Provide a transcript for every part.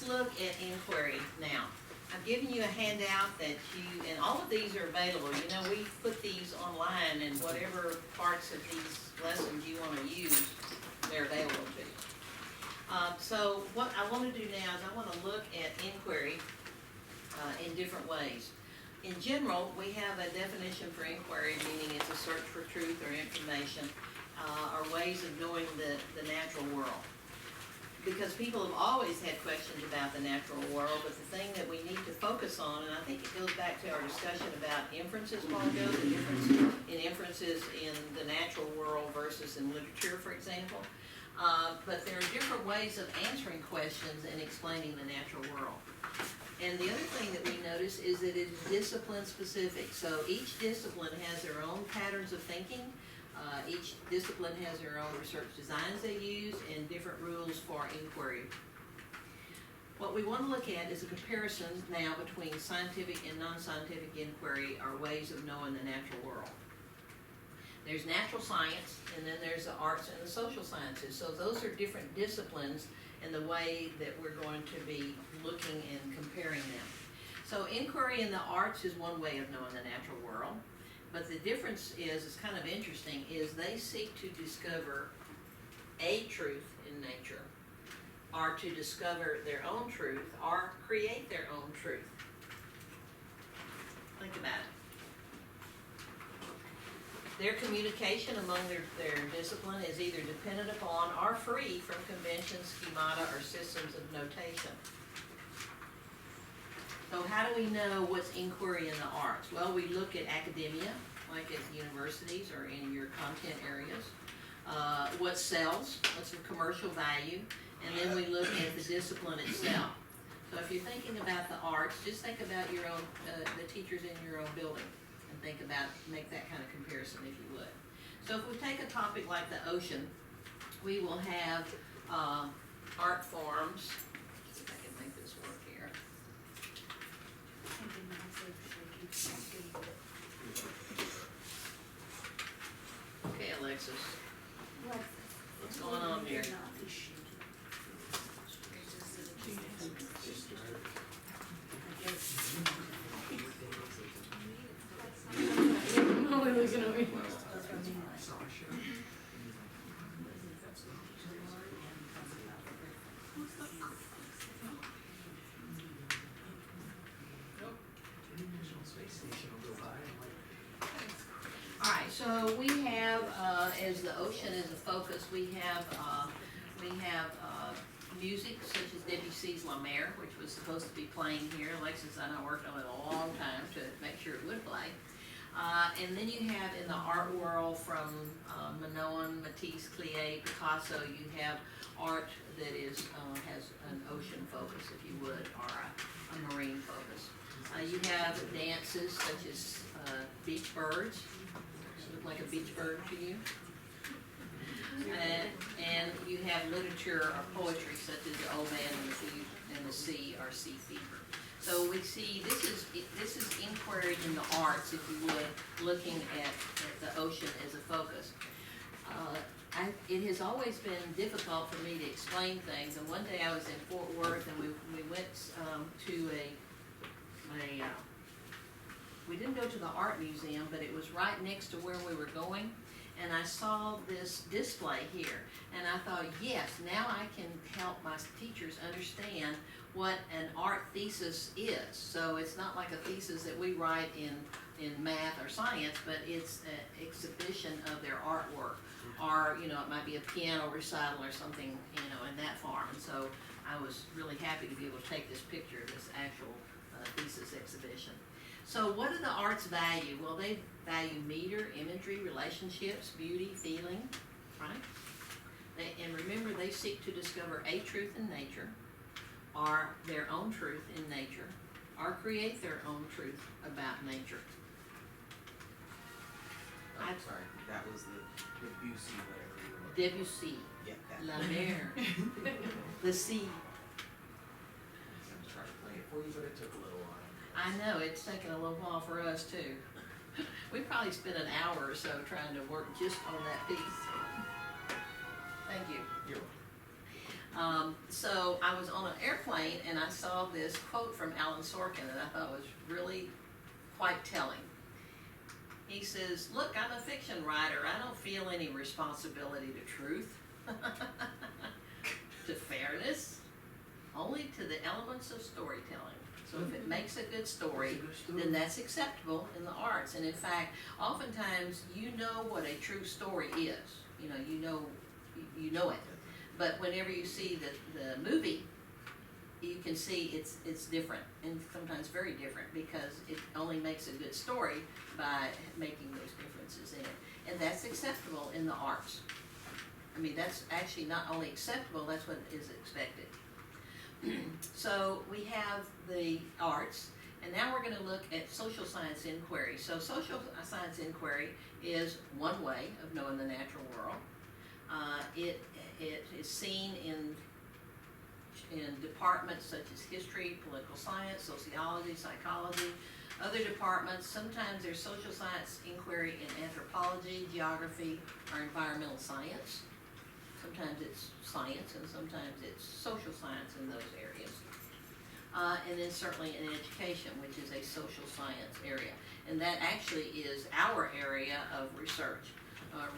let's look at inquiry now. I've given you a handout that you, and all of these are available. You know, we put these online, and whatever parts of these lessons you want to use, they're available to you. So what I want to do now is I want to look at inquiry in different ways. In general, we have a definition for inquiry, meaning it's a search for truth or information, or ways of knowing the natural world. Because people have always had questions about the natural world, but the thing that we need to focus on, and I think it goes back to our discussion about inferences a while ago, the difference in inferences in the natural world versus in literature, for example. But there are different ways of answering questions and explaining the natural world. And the other thing that we notice is that it is discipline specific. So each discipline has their own patterns of thinking. Each discipline has their own research designs they use and different rules for inquiry. What we want to look at is a comparison now between scientific and non-scientific inquiry, or ways of knowing the natural world. There's natural science, and then there's the arts and the social sciences. So those are different disciplines in the way that we're going to be looking and comparing them. So inquiry in the arts is one way of knowing the natural world. But the difference is, it's kind of interesting, is they seek to discover a truth in nature, or to discover their own truth, or create their own truth. Think about it. Their communication among their discipline is either dependent upon or free from conventions, schemata, or systems of notation. So how do we know what's inquiry in the arts? Well, we look at academia, like at universities or in your content areas. What sells, what's the commercial value, and then we look at the discipline itself. So if you're thinking about the arts, just think about your own, the teachers in your own building, and think about, make that kind of comparison if you would. So if we take a topic like the ocean, we will have art forms. Let's see if I can make this work here. Okay, Alexis, what's going on here? Alright, so we have, as the ocean is a focus, we have music such as Debussy's La Mer, which was supposed to be playing here. Alexis and I worked on it a long time to make sure it would play. And then you have in the art world from Minoan, Matisse, Clie, Picasso, you have art that is has an ocean focus, if you would, or a marine focus. You have dances such as beach birds. Look like a beach bird to you. And you have literature or poetry such as The Old Man and the Sea or Sea Fever. So we see this is inquiry in the arts, if you would, looking at the ocean as a focus. It has always been difficult for me to explain things, and one day I was in Fort Worth and we went to we didn't go to the art museum, but it was right next to where we were going, and I saw this display here, and I thought, yes, now I can help my teachers understand what an art thesis is. So it's not like a thesis that we write in math or science, but it's an exhibition of their artwork, or it might be a piano recital or something, in that form. And so I was really happy to be able to take this picture of this actual thesis exhibition. So what do the arts value? Well, they value meter, imagery, relationships, beauty, feeling, right? And remember, they seek to discover a truth in nature, or their own truth in nature, or create their own truth about nature. Oh, sorry, that was the Debussy, whatever you were. Debussy, Yeah, that. La Mer, the sea. I'm trying to play it for you, but it took a little while. I know, it's taken a little while for us too. We probably spent an hour or so trying to work just on that piece. Thank you. You're So I was on an airplane and I saw this quote from Alan Sorkin that I thought was really quite telling. He says, "Look, I'm a fiction writer. I don't feel any responsibility to truth, to fairness, only to the elements of storytelling. So if it makes a good story, then that's acceptable in the arts. And in fact, oftentimes you know what a true story is. You know it. But whenever you see the movie, you can see it's different, and sometimes very different, because it only makes a good story by making those differences in it. And that's acceptable in the arts. I mean, that's actually not only acceptable, that's what is expected." So we have the arts, and now we're going to look at social science inquiry. So social science inquiry is one way of knowing the natural world. It is seen in departments such as history, political science, sociology, psychology, other departments. Sometimes there's social science inquiry in anthropology, geography, or environmental science. Sometimes it's science, and sometimes it's social science in those areas. And then certainly in education, which is a social science area. And that actually is our area of research.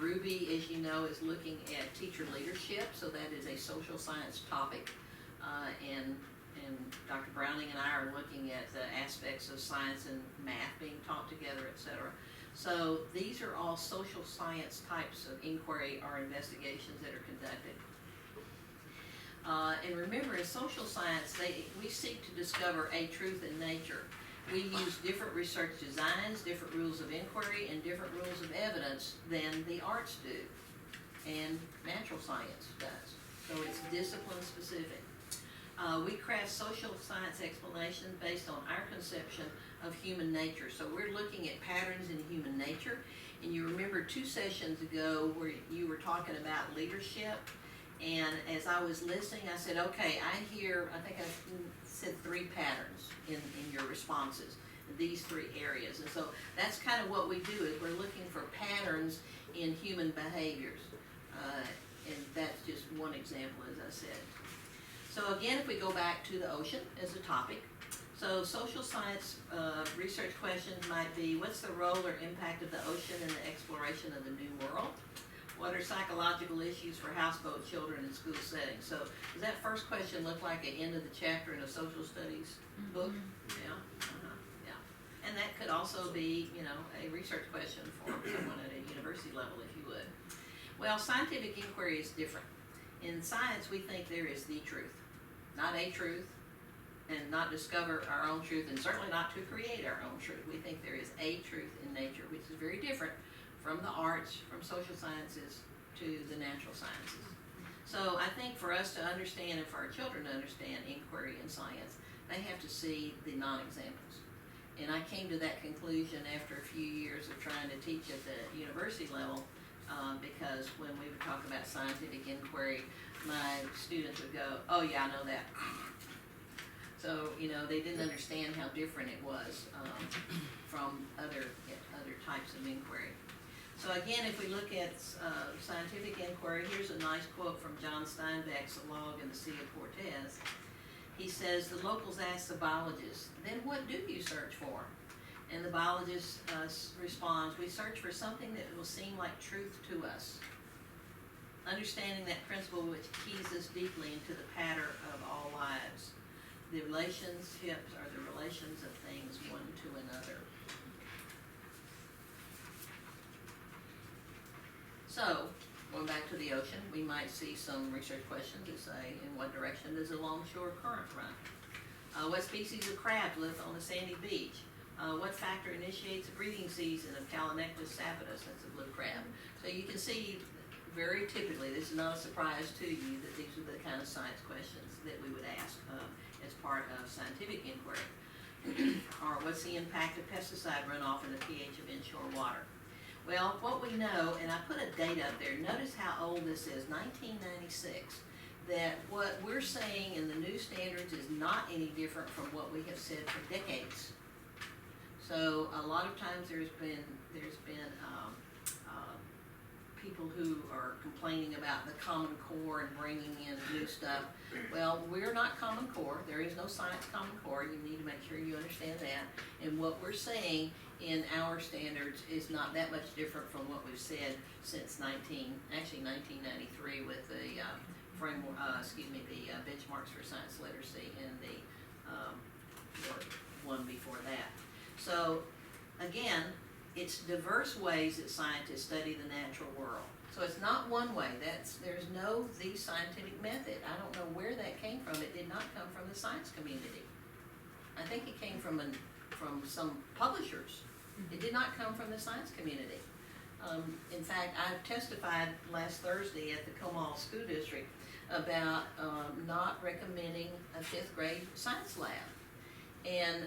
Ruby, as you know, is looking at teacher leadership, so that is a social science topic. And Dr. Browning and I are looking at the aspects of science and math being taught together, etc. So these are all social science types of inquiry or investigations that are conducted. And remember, in social science, we seek to discover a truth in nature. We use different research designs, different rules of inquiry, and different rules of evidence than the arts do, and natural science does. So it's discipline specific. We craft social science explanations based on our conception of human nature. So we're looking at patterns in human nature. And you remember 2 sessions ago where you were talking about leadership. And as I was listening, I said, okay, I think I said 3 patterns in your responses, these 3 areas. And so that's kind of what we do, is we're looking for patterns in human behaviors. And that's just one example, as I said. So again, if we go back to the ocean as a topic, so social science research questions might be, what's the role or impact of the ocean in the exploration of the new world? What are psychological issues for houseboat children in school settings? So does that first question look like an end of the chapter in a social studies book? Yeah, yeah. And that could also be, a research question for someone at a university level, if you would. Well, scientific inquiry is different. In science, we think there is the truth, not a truth, and not discover our own truth, and certainly not to create our own truth. We think there is a truth in nature, which is very different from the arts, from social sciences, to the natural sciences. So I think for us to understand, and for our children to understand inquiry in science, they have to see the non-examples. And I came to that conclusion after a few years of trying to teach at the university level, because when we would talk about scientific inquiry, my students would go, oh yeah, I know that. So, they didn't understand how different it was from other types of inquiry. So again, if we look at scientific inquiry, here's a nice quote from John Steinbeck's A Log in the Sea of Cortez. He says, the locals ask the biologist, then what do you search for? And the biologist responds, we search for something that will seem like truth to us. Understanding that principle which keys us deeply into the pattern of all lives. The relationships are the relations of things one to another. So, going back to the ocean, we might see some research questions that say, in what direction does the longshore current run? What species of crab live on a sandy beach? What factor initiates the breeding season of Callinicus sapidus, that's a blue crab? So you can see, very typically, this is not a surprise to you, that these are the kind of science questions that we would ask as part of scientific inquiry. Or what's the impact of pesticide runoff in the pH of inshore water? Well, what we know, and I put a date up there, notice how old this is, 1996, that what we're saying in the new standards is not any different from what we have said for decades. So a lot of times there's been people who are complaining about the Common Core and bringing in new stuff. Well, we're not Common Core. There is no science Common Core. You need to make sure you understand that. And what we're saying in our standards is not that much different from what we've said since 1993 with the framework, the benchmarks for science literacy and the one before that. So again, it's diverse ways that scientists study the natural world. So it's not one way. There's no the scientific method. I don't know where that came from. It did not come from the science community. I think it came from some publishers. It did not come from the science community. In fact, I testified last Thursday at the Comal School District about not recommending a 5th grade science lab. And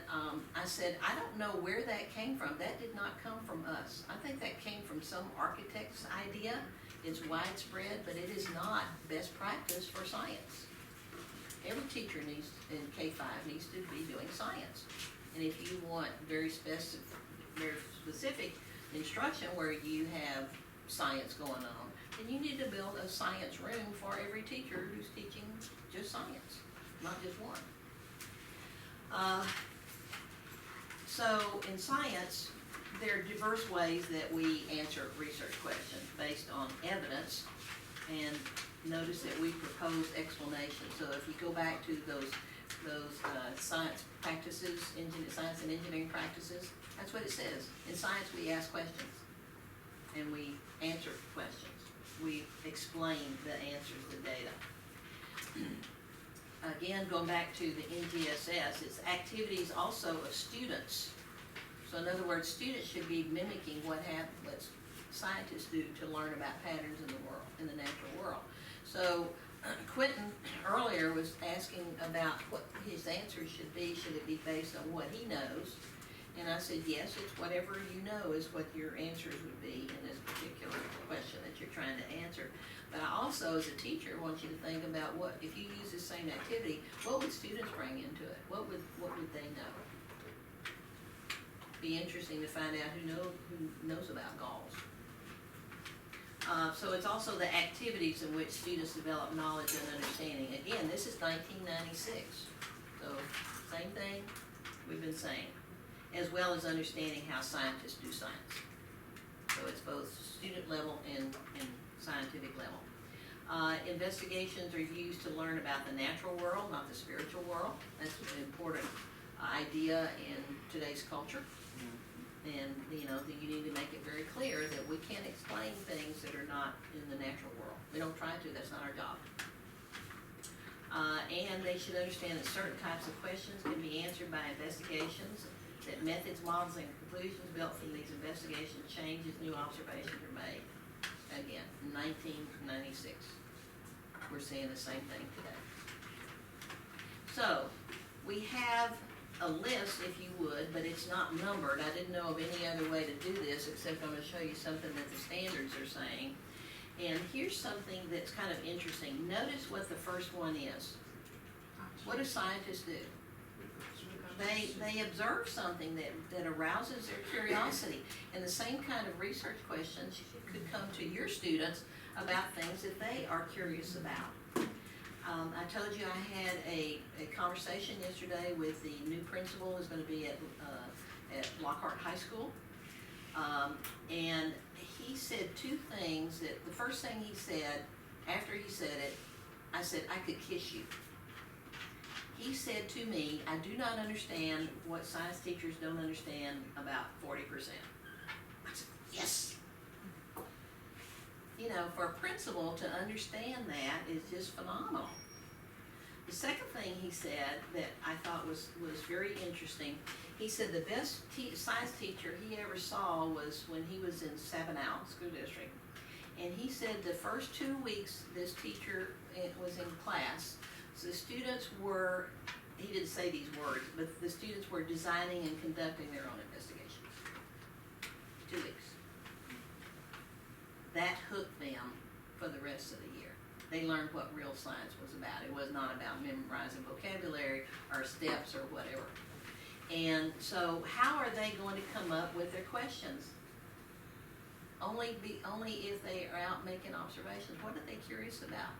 I said, I don't know where that came from. That did not come from us. I think that came from some architect's idea. It's widespread, but it is not best practice for science. Every teacher in K-5 needs to be doing science. And if you want very specific instruction where you have science going on, then you need to build a science room for every teacher who's teaching just science, not just one. So in science, there are diverse ways that we answer research questions based on evidence, and notice that we propose explanations. So if you go back to those science practices, science and engineering practices, that's what it says. In science, we ask questions, and we answer questions. We explain the answers, the data. Again, going back to the NGSS, it's activities also of students. So in other words, students should be mimicking what scientists do to learn about patterns in the world, in the natural world. So Quentin earlier was asking about what his answers should be. Should it be based on what he knows? And I said, yes, it's whatever you know is what your answers would be in this particular question that you're trying to answer. But I also, as a teacher, want you to think about what, if you use the same activity, what would students bring into it? What would they know? Be interesting to find out who knows about galls. So it's also the activities in which students develop knowledge and understanding. Again, this is 1996. So same thing we've been saying, as well as understanding how scientists do science. So it's both student level and scientific level. Investigations are used to learn about the natural world, not the spiritual world. That's an important idea in today's culture. And you need to make it very clear that we can't explain things that are not in the natural world. We don't try to, that's not our job. And they should understand that certain types of questions can be answered by investigations, that methods, models, and conclusions built from these investigations change as new observations are made. Again, 1996. We're saying the same thing today. So, we have a list, if you would, but it's not numbered. I didn't know of any other way to do this, except I'm going to show you something that the standards are saying. And here's something that's kind of interesting. Notice what the first one is. What do scientists do? They observe something that arouses their curiosity. And the same kind of research questions could come to your students about things that they are curious about. I told you I had a conversation yesterday with the new principal who's going to be at Lockhart High School. And he said two things. That the first thing he said, after he said it, I said, I could kiss you. He said to me, I do not understand what science teachers don't understand about 40%. I said, yes. For a principal to understand that is just phenomenal. The second thing he said that I thought was very interesting, he said the best science teacher he ever saw was when he was in Sabinal School District. And he said the first 2 weeks this teacher was in class, so the students were, he didn't say these words, but the students were designing and conducting their own investigations. 2 weeks. That hooked them for the rest of the year. They learned what real science was about. It was not about memorizing vocabulary or steps or whatever. And so how are they going to come up with their questions? only if they are out making observations. What are they curious about?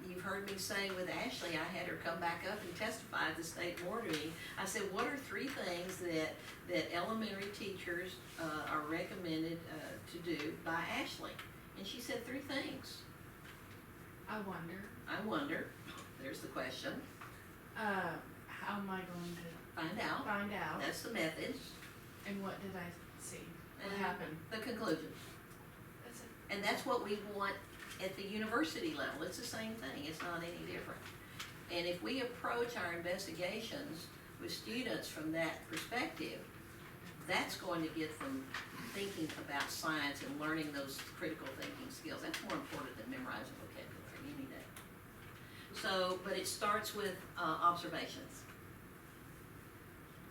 You've heard me say with Ashley, I had her come back up and testify at the state board meeting. I said, what are 3 things that elementary teachers are recommended to do by Ashley? And she said 3 things. I wonder, There's the question. how am I going to Find out. find out? That's the methods. And what did I see? What And happened? The conclusions. That's it. And that's what we want at the university level. It's the same thing. It's not any different. And if we approach our investigations with students from that perspective, that's going to get them thinking about science and learning those critical thinking skills. That's more important than memorizing vocabulary any day. So, but it starts with observations.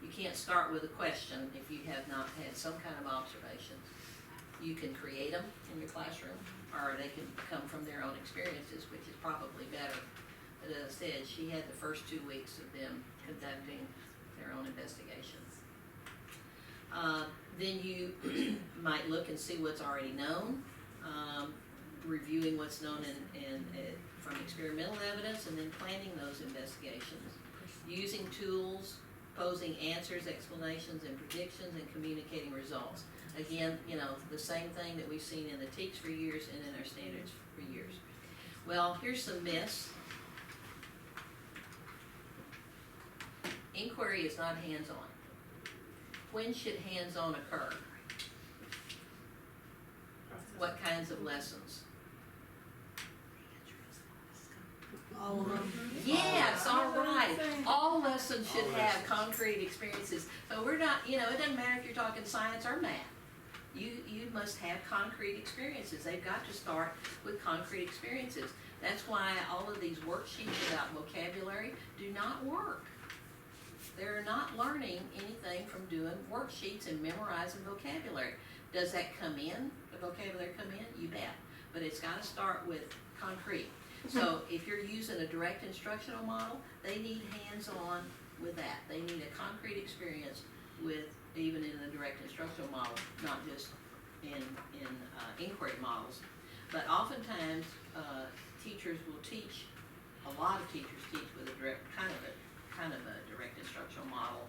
You can't start with a question if you have not had some kind of observations. You can create them in your classroom, or they can come from their own experiences, which is probably better. But as I said, she had the first 2 weeks of them conducting their own investigations. Then you might look and see what's already known, reviewing what's known from experimental evidence, and then planning those investigations. Using tools, posing answers, explanations, and predictions, and communicating results. Again, the same thing that we've seen in the TEKS for years and in our standards for years. Well, here's some myths. Inquiry is not hands-on. When should hands-on occur? What kinds of lessons? All of them. Yes, all right. All lessons should have concrete experiences. So we're not, it doesn't matter if you're talking science or math. You must have concrete experiences. They've got to start with concrete experiences. That's why all of these worksheets about vocabulary do not work. They're not learning anything from doing worksheets and memorizing vocabulary. Does that come in? The vocabulary come in? You bet. But it's got to start with concrete. So if you're using a direct instructional model, they need hands-on with that. They need a concrete experience with, even in a direct instructional model, not just in inquiry models. But oftentimes, teachers will teach, a lot of teachers teach with a direct, kind of a direct instructional model,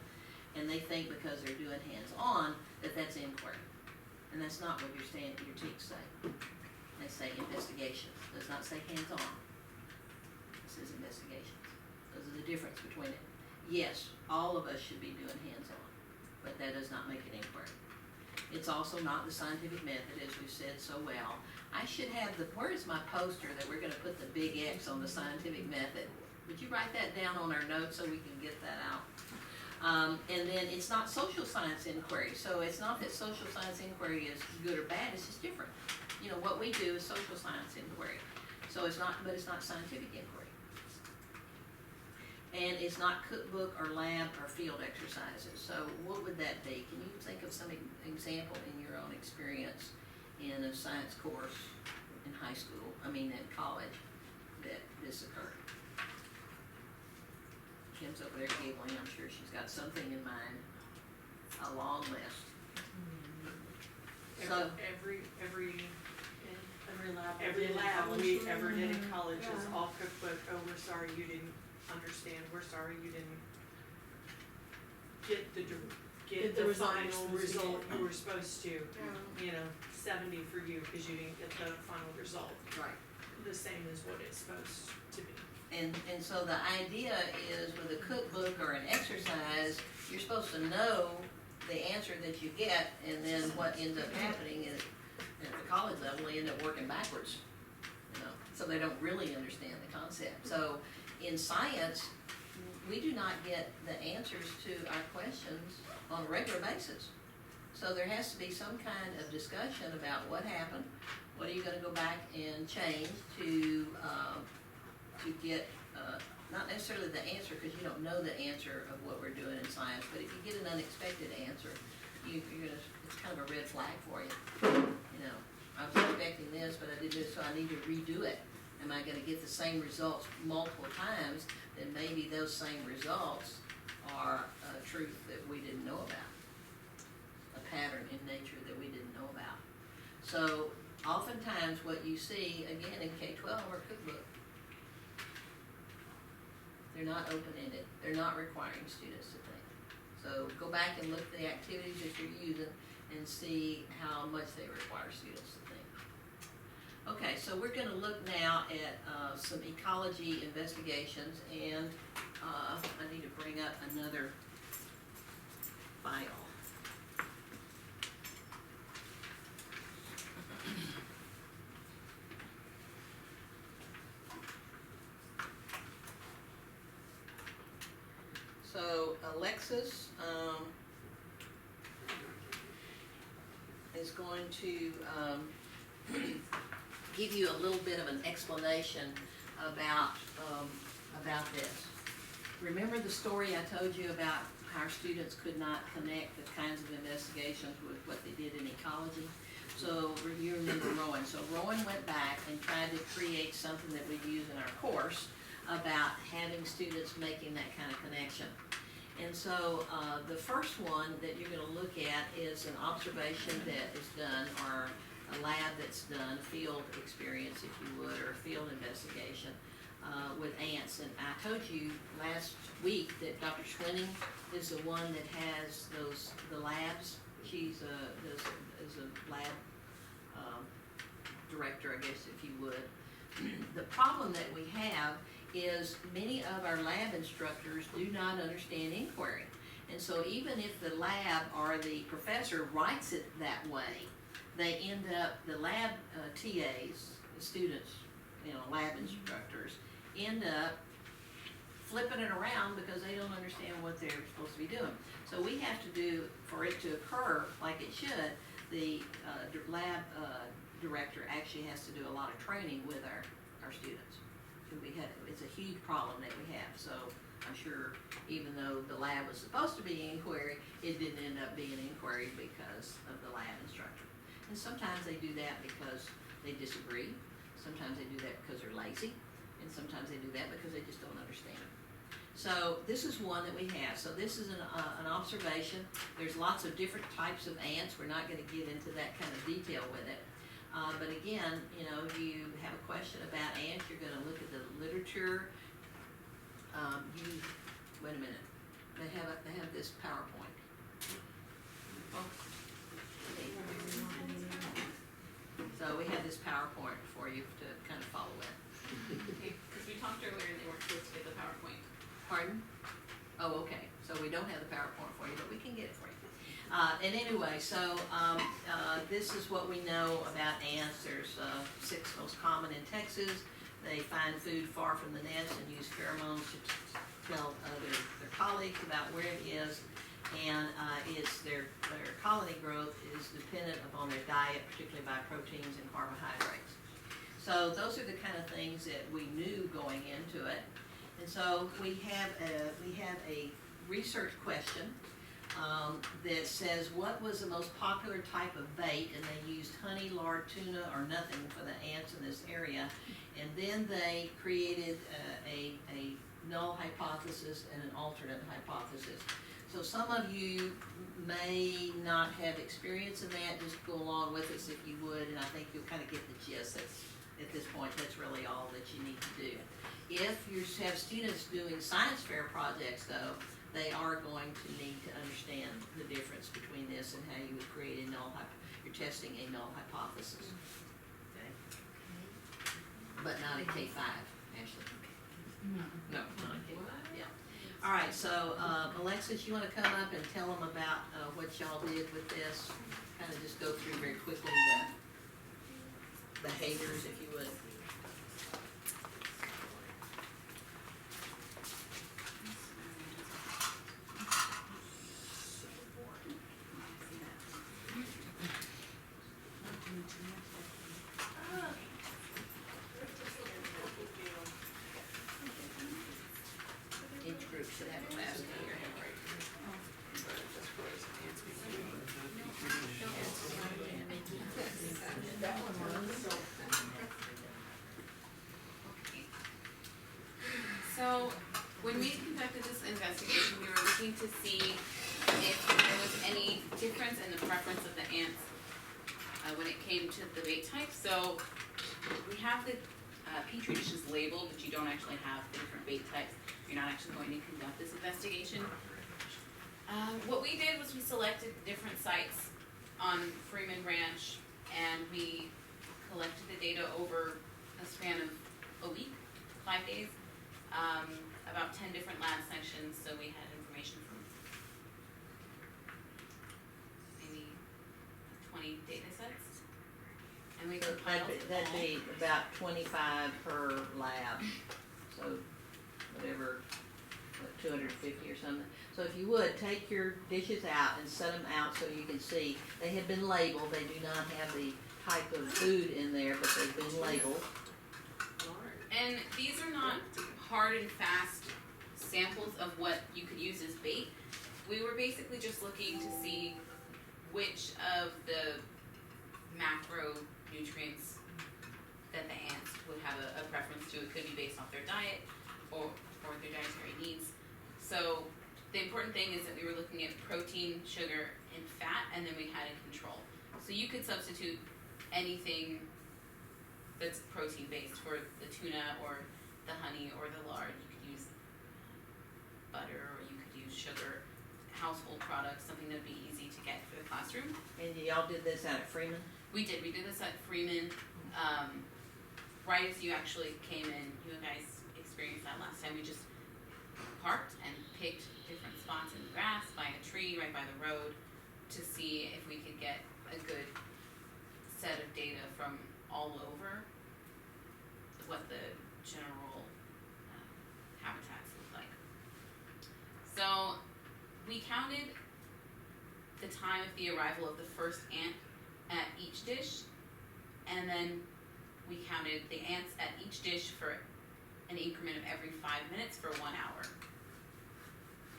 and they think because they're doing hands-on that that's inquiry. And that's not what your TEKS say. They say investigations, does not say hands-on. It says investigations. Those are the difference between it. Yes, all of us should be doing hands-on, but that does not make it inquiry. It's also not the scientific method, as we've said so well. I should have where's my poster that we're gonna put the big X on the scientific method? Would you write that down on our notes so we can get that out? And then it's not social science inquiry, so it's not that social science inquiry is good or bad, it's just different. What we do is social science inquiry, so it's not scientific inquiry. And it's not cookbook or lab or field exercises, so what would that be? Can you think of some example in your own experience in a science course in in college, that this occurred? Kim's over there giggling, I'm sure she's got something in mind, a long list. So, Every lab we ever did in college is all cookbook. Oh, we're sorry you didn't understand. We're sorry you didn't get the final result you were supposed to. 70 for you because you didn't get the final result. right. The same as what it's supposed to be. And so the idea is with a cookbook or an exercise, you're supposed to know the answer that you get, and then what ends up happening is at the college level, they end up working backwards, so they don't really understand the concept. So in science, we do not get the answers to our questions on a regular basis. So there has to be some kind of discussion about what happened, what are you gonna go back and change to get, not necessarily the answer, because you don't know the answer of what we're doing in science, but if you get an unexpected answer, it's kind of a red flag for you. I was expecting this, but I did this, so I need to redo it. Am I gonna get the same results multiple times? Then maybe those same results are a truth that we didn't know about, a pattern in nature that we didn't know about. So oftentimes what you see, again, in K-12 or cookbook, they're not open-ended, they're not requiring students to think. So go back and look at the activities that you're using and see how much they require students to think. Okay, so we're gonna look now at some ecology investigations, and I need to bring up another file. So Alexis is going to give you a little bit of an explanation about this. Remember the story I told you about how our students could not connect the kinds of investigations with what they did in ecology? So you remember Rowan. So Rowan went back and tried to create something that we'd use in our course about having students making that kind of connection. And so the first one that you're going to look at is an observation that is done, or a lab that's done, field experience if you would, or a field investigation with ants. And I told you last week that Dr. Schwinning is the one that has the labs. She's is a lab director, I guess, if you would. The problem that we have is many of our lab instructors do not understand inquiry. And so even if the lab or the professor writes it that way, they end up, the lab TAs, the students, lab instructors, end up flipping it around because they don't understand what they're supposed to be doing. So we have to do, for it to occur like it should, the lab director actually has to do a lot of training with our students. It's a huge problem that we have. So I'm sure even though the lab was supposed to be inquiry, it didn't end up being inquiry because of the lab instructor. And sometimes they do that because they disagree. Sometimes they do that because they're lazy. And sometimes they do that because they just don't understand. So this is one that we have. So this is an observation. There's lots of different types of ants. We're not going to get into that kind of detail with it. But again, if you have a question about ants, you're going to look at the literature. Wait a minute. They have this PowerPoint. Oh. So we have this PowerPoint for you to kind of follow with. Okay, because we talked earlier and they weren't supposed to get the PowerPoint. Pardon? Oh, okay. So we don't have the PowerPoint for you, but we can get it for you. And anyway, so this is what we know about ants. There's 6 most common in Texas. They find food far from the nest and use pheromones to tell their colleagues about where it is. And it's their colony growth is dependent upon their diet, particularly by proteins and carbohydrates. So those are the kind of things that we knew going into it. And so we have a research question that says what was the most popular type of bait, and they used honey, lard, tuna, or nothing for the ants in this area. And then they created a null hypothesis and an alternate hypothesis. So some of you may not have experience in that. Just go along with us if you would, and I think you'll kind of get the gist. At this point, that's really all that you need to do. If you have students doing science fair projects, though, they are going to need to understand the difference between this and how you would create a null you're testing a null hypothesis. Okay? But not at K-5, Ashley. No. No, not at K-5, yeah. All right, so Alexis, you want to come up and tell them about what y'all did with this? Kind of just go through very quickly the behaviors, if you would. Each group should have a basket here. So, when we conducted this investigation, we were looking to see if there was any difference in the preference of the ants when it came to the bait type. So we have the petri dishes labeled, but you don't actually have the different bait types. You're not actually going to conduct this investigation. What we did was we selected different sites on Freeman Ranch, and we collected the data over a span of a week, 5 days, about 10 different lab sections. So we had information from maybe 20 data sets, and we compiled it all. That'd be about 25 per lab, so whatever, 250 or something. So if you would, take your dishes out and set them out so you can see. They have been labeled, they do not have the type of food in there, but they've been labeled. And these are not hard and fast samples of what you could use as bait. We were basically just looking to see which of the macronutrients that the ants would have a preference to. It could be based off their diet or their dietary needs. So the important thing is that we were looking at protein, sugar, and fat, and then we had a control. So you could substitute anything that's protein based for the tuna or the honey or the lard. You could use butter, or you could use sugar, household products, something that'd be easy to get for the classroom. And y'all did this out at Freeman? We did this at Freeman, right as you actually came in. You guys experienced that last time. We just parked and picked different spots in the grass, by a tree, right by the road, to see if we could get a good set of data from all over what the general habitats look like. So we counted the time of the arrival of the first ant at each dish, and then we counted the ants at each dish for an increment of every 5 minutes for 1 hour.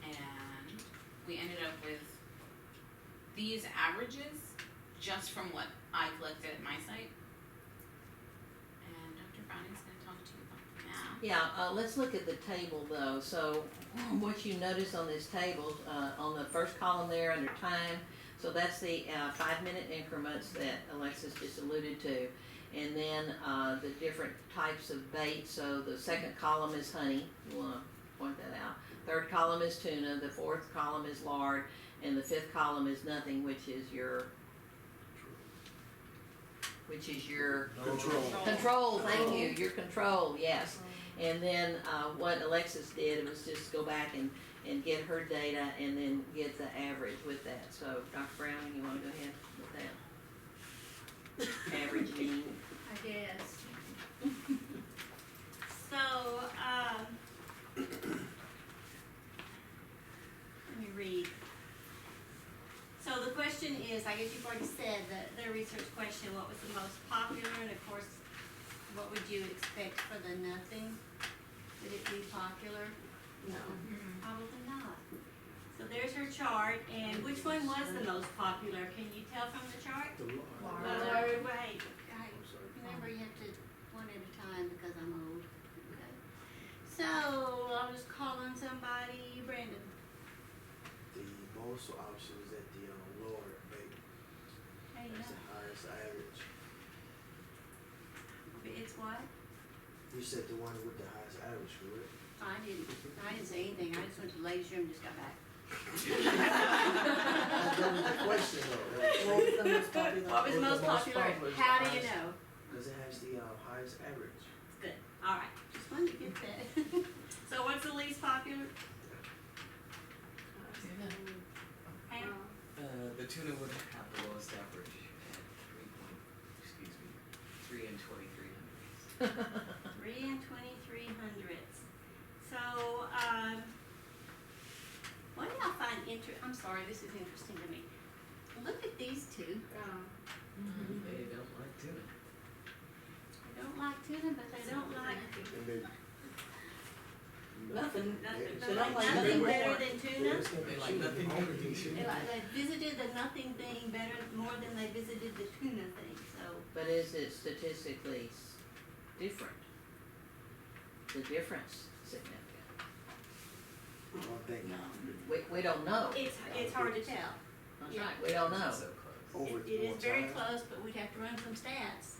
And we ended up with these averages just from what I collected at my site. And Dr. Browning's going to talk to you about the math. Yeah, let's look at the table though. So what you notice on this table, on the first column there under time, so that's the 5 minute increments that Alexis just alluded to. And then the different types of bait. So the second column is honey, you want to point that out. Third column is tuna, the fourth column is lard, and the fifth column is nothing, which is your control, thank you, your control, yes. And then what Alexis did was just go back and get her data and then get the average with that. So Dr. Browning, you want to go ahead with that? Average mean. I guess. So, let me read. So the question is, I guess you've already said the research question, what was the most popular, and of course, what would you expect for the nothing? Would it be popular? No, probably not. So there's her chart, and which one was the most popular? Can you tell from the chart? Lard. Right. Remember, you have to one at a time because I'm old. Okay. So I was calling somebody, Brandon. The most options at the lower rate. Hey, That's no. the highest average. It's what? You said the one with the highest average, correct? I didn't say anything. I just went to the ladies' room and just got back. That was the question though, right? What was the most popular? What was What most the most popular? popular is How the do you highest. know? Because it has the highest average. Good. All right. Just wanted to get that. So what's the least popular? Pam? The tuna would have the lowest average at 3 and 23 hundredths. 3 and 23 hundredths. So, what do y'all find I'm sorry, this is interesting to me. Look at these two. They don't like tuna. They don't like tuna, but they don't like And they. nothing. They They like like nothing more. better than tuna. They like nothing better than tuna. They visited the nothing thing better, more than they visited the tuna thing, so. But is it statistically different? The difference significant? One thing. We don't know. It's hard to tell. That's right, we don't know. So close. Over It is very time? close, but we'd have to run some stats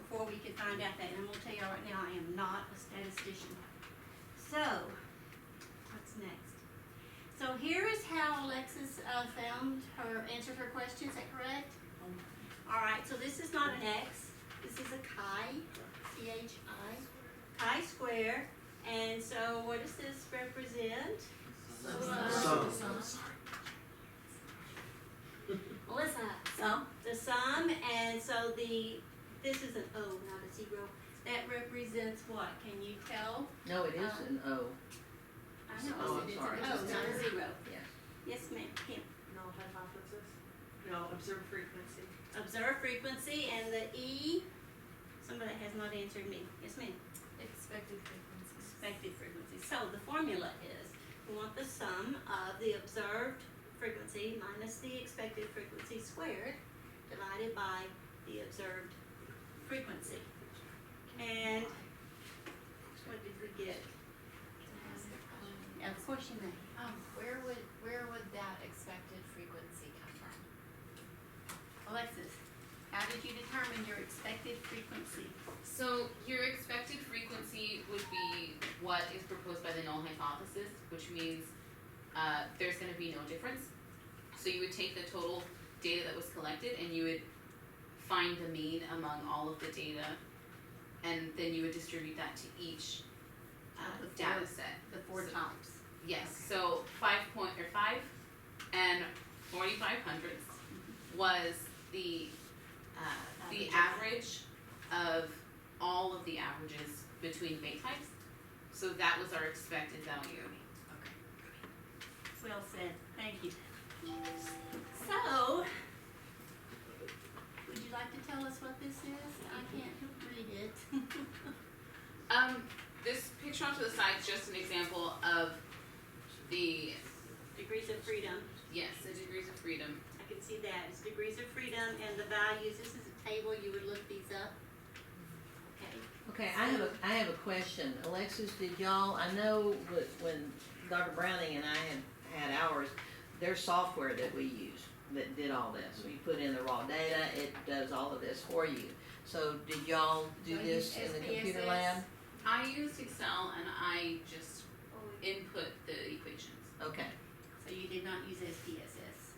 before we could find out that, and I'm gonna tell y'all right now, I am not a statistician. So, what's next? So here is how Alexis, answered her question, is that correct? Alright, so this is not an X, this is a chi, C-H-I, chi-square, and so what does this represent? Sum. Melissa, the sum, and so this is an O, not a zero. That represents what? Can you tell? No, it is an O. I know, Oh, it's an sorry. O, not a zero. Yes. Yes, ma'am, Kim. Null hypothesis? No, observed frequency. Observed frequency, and the E, somebody has not answered me. Yes, ma'am. Expected frequencies. Expected frequency. So the formula is, we want the sum of the observed frequency minus the expected frequency squared divided by the observed frequency. And what did we get? Of course you may. Where would that expected frequency come from? Alexis, how did you determine your expected frequency? So your expected frequency would be what is proposed by the null hypothesis, which means there's going to be no difference. So you would take the total data that was collected and you would find the mean among all of the data, and then you would distribute that to each data set. The four So- types. Yes, so 5 and 4500 was the average of all of the averages between base types. So that was our expected value. Well said, thank you. So, would you like to tell us what this is? I can't read it. This picture off to the side is just an example of the, Degrees of freedom, yes, the degrees of freedom. I can see that, it's degrees of freedom and the values, this is a table, you would look these up. Okay, Okay, I have a question. Alexis, did y'all, I know when Dr. Browning and I had ours, there's software that we use that did all this. We put in the raw data, it does all of this for you. So did y'all do So this use in the computer SPSS? lab? I used Excel and I just input the equations. Okay, so you did not use SPSS.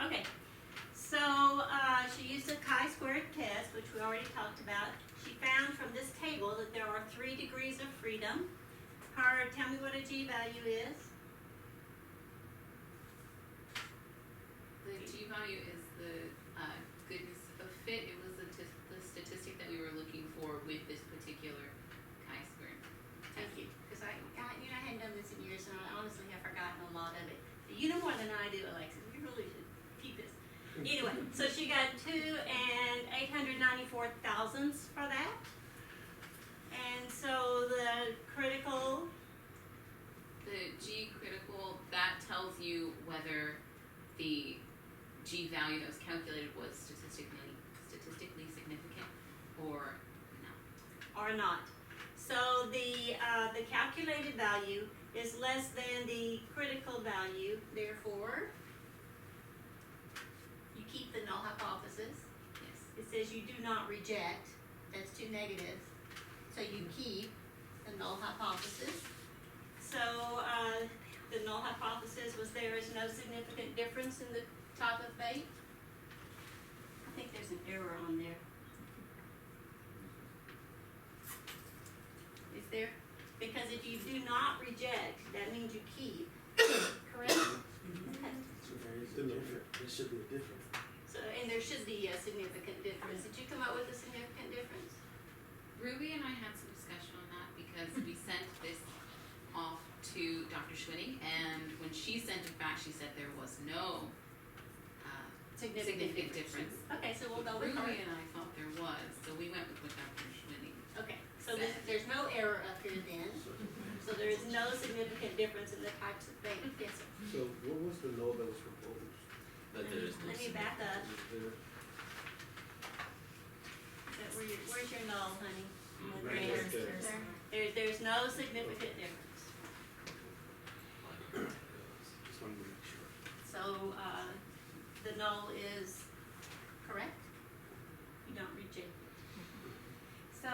Okay, so, she used a chi-squared test, which we already talked about. She found from this table that there are 3 degrees of freedom. Tell me what a g-value is. The G value is the goodness of fit. It was the statistic that we were looking for with this particular chi-square. Thank you, because I hadn't done this in years, and I honestly have forgotten a lot of it. You know more than I do, Alexis, you really should keep this. Anyway, so she got 2 and 894 thousandths for that. And so the critical, The G critical, that tells you whether the G value that was calculated was statistically significant or not. or not. So the calculated value is less than the critical value, therefore, you keep the null hypothesis. Yes. It says you do not reject, that's 2 negatives, so you keep the null hypothesis. So, the null hypothesis was there is no significant difference in the type of bait. I think there's an error on there. Is there? Because if you do not reject, that means you keep, correct? Okay. So there is a difference, there should be a difference. So, and there should be a significant difference. Did you come up with a significant difference? Ruby and I had some discussion on that because we sent this off to Dr. Schwinning, and when she sent it back, she said there was no significant difference. Okay, so we'll go with her. Ruby and I thought there was, so we went with what Dr. Schwinning. Okay, so there's no error up here then, so there is no significant difference in the types of bait. Yes, sir. So what was the null that was proposed? But there is no. Let me back up. Is there- Where's your null, honey? Right there. There's no significant difference. Just wanted to make sure. So, null is correct. You don't reject it. So,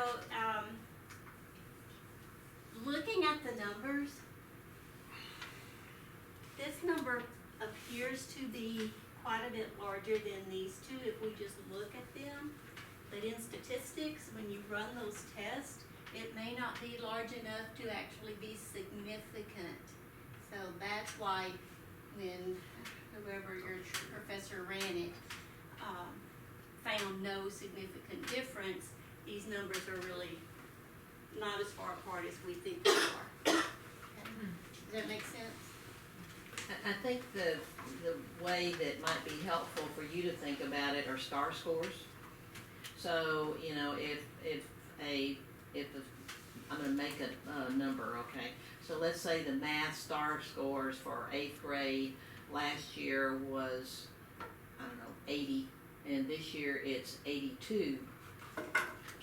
looking at the numbers, this number appears to be quite a bit larger than these two if we just look at them. But in statistics, when you run those tests, it may not be large enough to actually be significant. So that's why when whoever your professor ran it, found no significant difference, these numbers are really not as far apart as we think they are. Does that make sense? I think the way that might be helpful for you to think about it are star scores. So, you know, if I'm gonna make a number, okay? So let's say the math star scores for 8th grade last year was, I don't know, 80, and this year it's 82.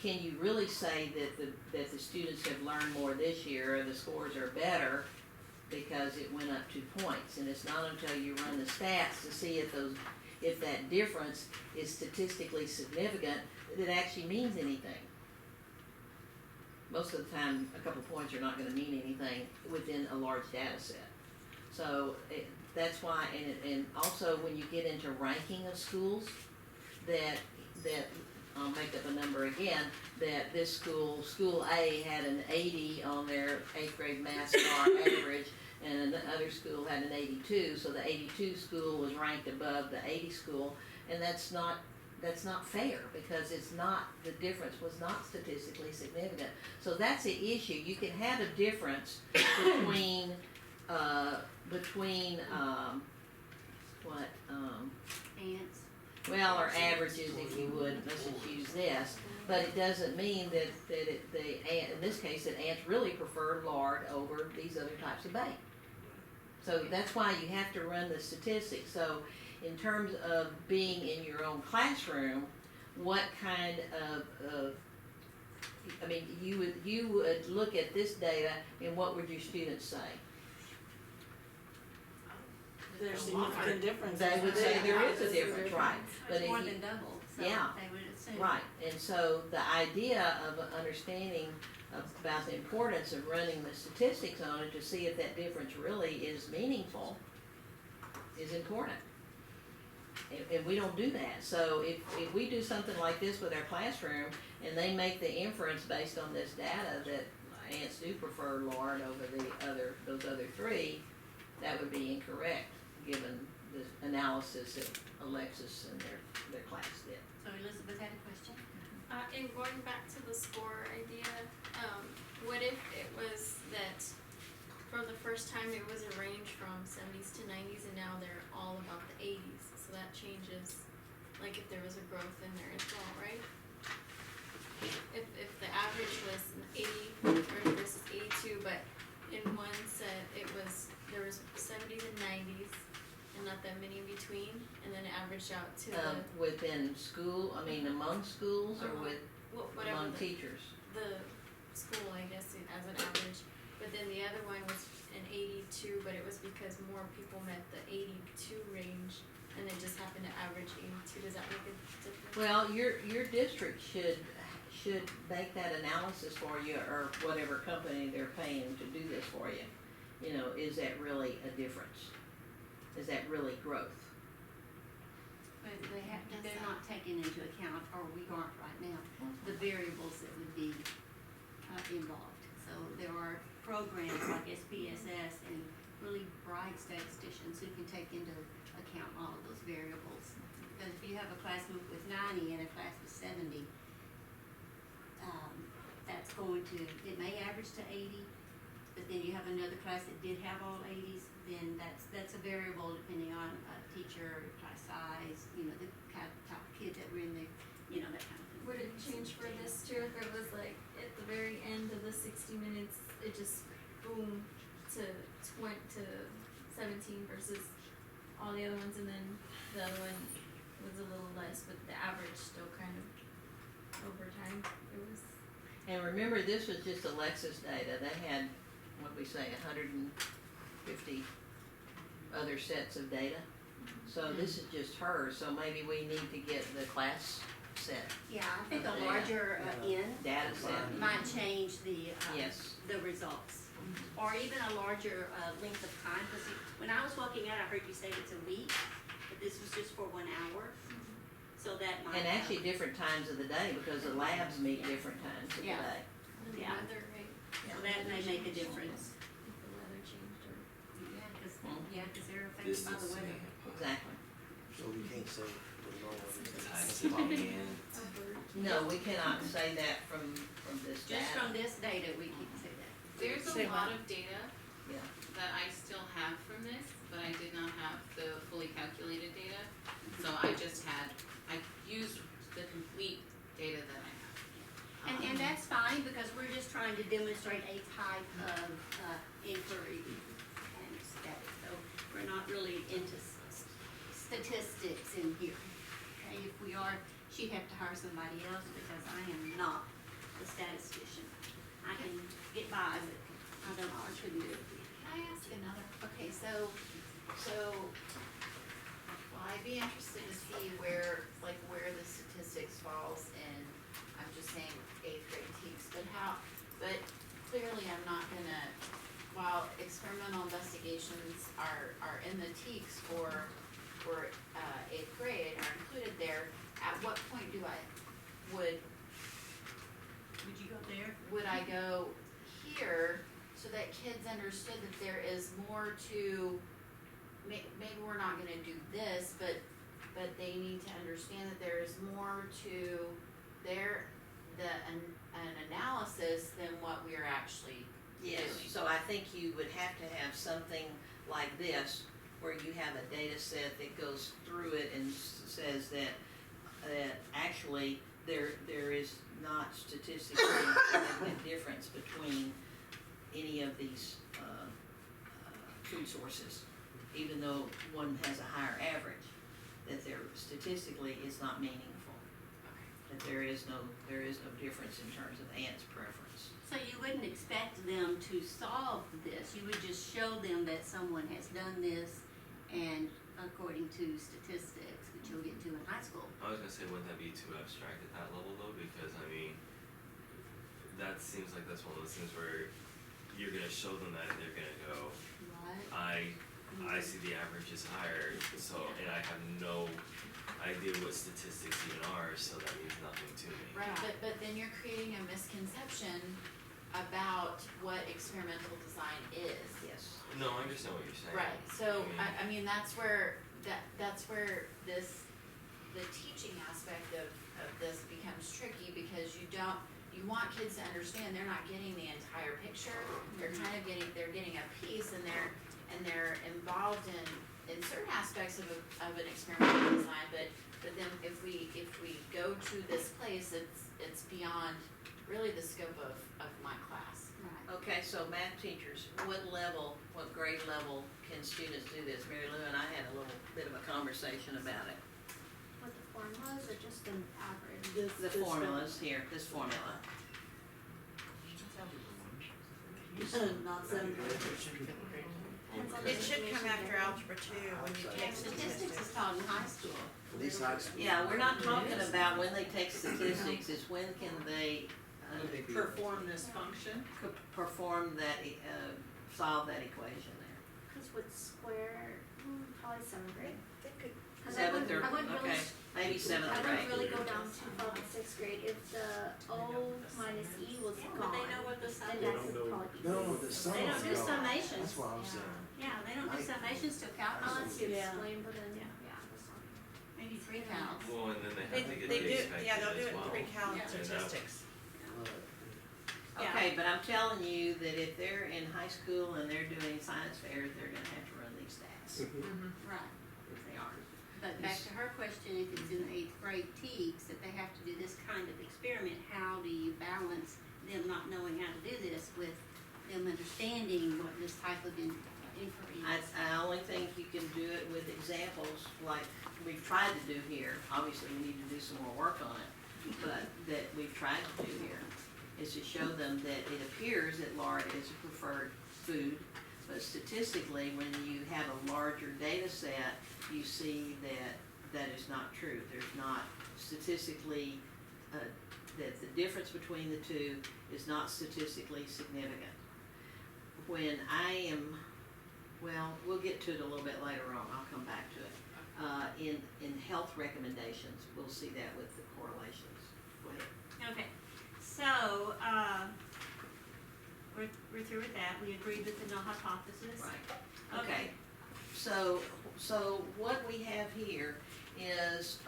Can you really say that the students have learned more this year, or the scores are better because it went up 2 points? And it's not until you run the stats to see if that difference is statistically significant that it actually means anything. Most of the time, a couple points are not going to mean anything within a large data set. So that's why, and also when you get into ranking of schools, that I'll make up a number again, that this school A had an 80 on their 8th grade math star average, and another school had an 82, so the 82 school was ranked above the 80 school, and that's not fair, because the difference was not statistically significant. So that's the issue. You can have a difference between Ants. well, or averages, if you would, let's just use this, but it doesn't mean that in this case, that ants really prefer lard over these other types of bait. So that's why you have to run the statistics. So in terms of being in your own classroom, what kind of I mean, you would look at this data, and what would your students say? There's significant difference. They would say there is a difference, right? But It's if more you, than double, so Yeah. they would assume. right, and so the idea of understanding about the importance of running the statistics on it to see if that difference really is meaningful is important. And we don't do that. So if we do something like this with our classroom, and they make the inference based on this data that ants do prefer lard over those other three, that would be incorrect, given the analysis that Alexis and their class did. So Elizabeth had a question? And going back to the score idea, what if it was that from the first time it was a range from 70s to 90s, and now they're all about the 80s, so that changes, like if there was a growth in there as well, right? If the average was an 80 versus 82, but in one set there was 70s and 90s, and not that many in between, and then it averaged out to Within school, I mean among schools, or with whatever among teachers? the school, I guess, as an average. But then the other one was an 82, but it was because more people met the 82 range, and they just happened to average 82. Does that make a difference? Well, your district should make that analysis for you, or whatever company they're paying to do this for you. You know, is that really a difference? Is that really growth? But they're not taking into account, or we aren't right now, the variables that would be involved. So there are programs like SPSS and really bright statisticians who can take into account all of those variables. Because if you have a class with 90 and a class with 70, that's going to, it may average to 80, but then you have another class that did have all 80s, then that's a variable depending on teacher, class size, you know, the kind of type of kids that were in there, you know, that kind of thing. Would it change for this too if it was like at the very end of the 60 minutes, it just boom to 17 versus all the other ones, and then the other one was a little less, but the average still kind of over time it was. And remember, this was just Alexis data. They had, what we say, 150 other sets of data. So this is just her, so maybe we need to get the class set, Yeah, I think a Yeah. larger data set. might change the, Yes. the results. Or even a larger, length of time, because when I was looking at it, I heard you say it's a week, but this was just for 1 hour. So that might. And actually different times of the day, because the labs meet different times of the Yeah. day. And the Yeah. weather, right? So that may make a difference. If the weather changed or. Yeah, because they're affected by the weather. Exactly. So we can't say the lower Times of in. No, we cannot say that from this data. Just from this data, we can say that. There's Say a lot of data Yeah. that I still have from this, but I did not have the fully calculated data. So I used the complete data that I have. And that's fine, because we're just trying to demonstrate a type of, inquiry and status, so we're not really into statistics in here. Okay, if we are, she'd have to hire somebody else, because I am not the statistician. I can get by, but I don't know, I couldn't do it. Can I ask another? Okay, so, well, I'd be interested to see where the statistics falls in, I'm just saying 8th grade TEKS, but clearly I'm not gonna, while experimental investigations are in the TEKS for 8th grade, are included there, at what point would Would you go there? I go here so that kids understood that there is more to, maybe we're not gonna do this, but they need to understand that there is more to an analysis than what we are actually Yes, doing. so I think you would have to have something like this, where you have a data set that goes through it and says that actually there is not statistically a difference between any of these food sources, even though one has a higher average, that there statistically is not meaningful. That there is no difference in terms of Ant's preference. So you wouldn't expect them to solve this, you would just show them that someone has done this, and according to statistics, which you'll get to in high school. I was gonna say, wouldn't that be too abstract at that level though? Because I mean, that seems like that's one of those things where you're gonna show them that and they're gonna go, Right. I see the average is higher, so, and I have no idea what statistics even are, so that means nothing to me. Right, but then you're creating a misconception about what experimental design is. Yes. No, I understand what you're saying. Right, so, I I mean, that's where the teaching aspect of this becomes tricky, because you want kids to understand they're not getting the entire picture, they're they're getting a piece, and they're involved in certain aspects of an experimental design, but then if we go to this place, it's beyond really the scope of my class. Right. Okay, so math teachers, what grade level can students do this? Mary Lou and I had a little bit of a conversation about it. What the formulas or just an average? The formulas here, this formula. Not seven. Depends on the It should come information after there. algebra 2 when you Yeah, take Statistics is taught in high school. At least high school. Yeah, we're not talking about when they take statistics, it's when can they Perform this function. perform that, solve that equation there. Cause with square, probably 7th grade. They could, 'Cause I Seventh wouldn't- or, I wouldn't really, okay, maybe seventh I grade. wouldn't really go down too far with 6th grade. If the O minus E was Yeah, gone, but they know what the then sum that don't could know. probably be. No, easy. the sum They don't is do gone. summations. That's what I'm saying. Yeah, they don't do summations till I'll calculus, let you Yeah. explain, but then, yeah, that's not. maybe 3 counts. Well, and then they they, have to get they the do, expected yeah, they'll do as it in well. pre-cal Yeah. statistics. Yeah. Okay, but I'm telling you that if they're in high school and they're doing science fairs, they're gonna have to run these stats. Right. If they are. But back to her question, if it's in 8th grade TEKS, that they have to do this kind of experiment, how do you balance them not knowing how to do this with them understanding what this type of inquiry is? I only think you can do it with examples like we've tried to do here. Obviously, we need to do some more work on it, but that we've tried to do here is to show them that it appears that lard is a preferred food, But statistically, when you have a larger data set, you see that that is not true. There's not statistically, that the difference between the two is not statistically significant. When I am, well, we'll get to it a little bit later on, I'll come back to it. In health recommendations, we'll see that with the correlations. Go ahead. Okay, so, we're through with that, we agreed with the null hypothesis. Right. Okay. So what we have here is,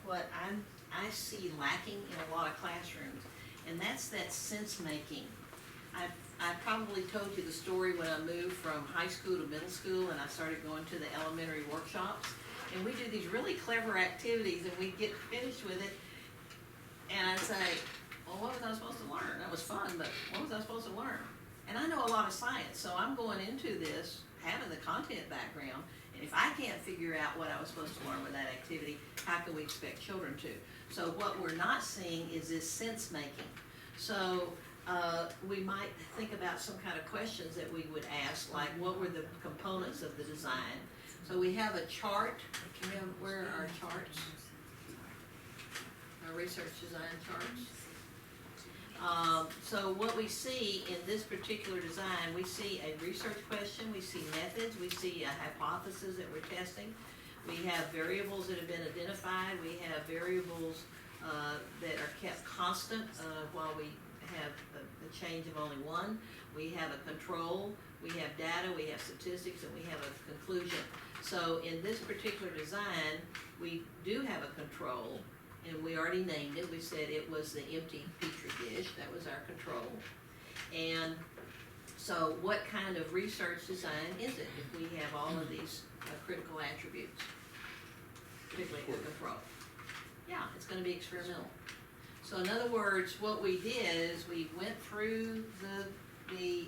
what I see lacking in a lot of classrooms, and that's that sense making. I probably told you the story when I moved from high school to middle school and I started going to the elementary workshops. And we do these really clever activities and we get finished with it. And I say, well, what was I supposed to learn? That was fun, but what was I supposed to learn? And I know a lot of science, so I'm going into this having the content background. And if I can't figure out what I was supposed to learn with that activity, how can we expect children to? So what we're not seeing is this sense making. So we might think about some kind of questions that we would ask, like what were the components of the design? So we have a chart. Where are our charts? Our research design charts. So what we see in this particular design, we see a research question, we see methods, we see a hypothesis that we're testing. We have variables that have been identified, we have variables that are kept constant while we have a change of only one. We have a control, we have data, we have statistics, and we have a conclusion. So in this particular design, we do have a control, and we already named it. We said it was the empty petri dish. That was our control. And so what kind of research design is it if we have all of these critical attributes, particularly the control? Yeah, it's going to be experimental. So in other words, what we did is we went through the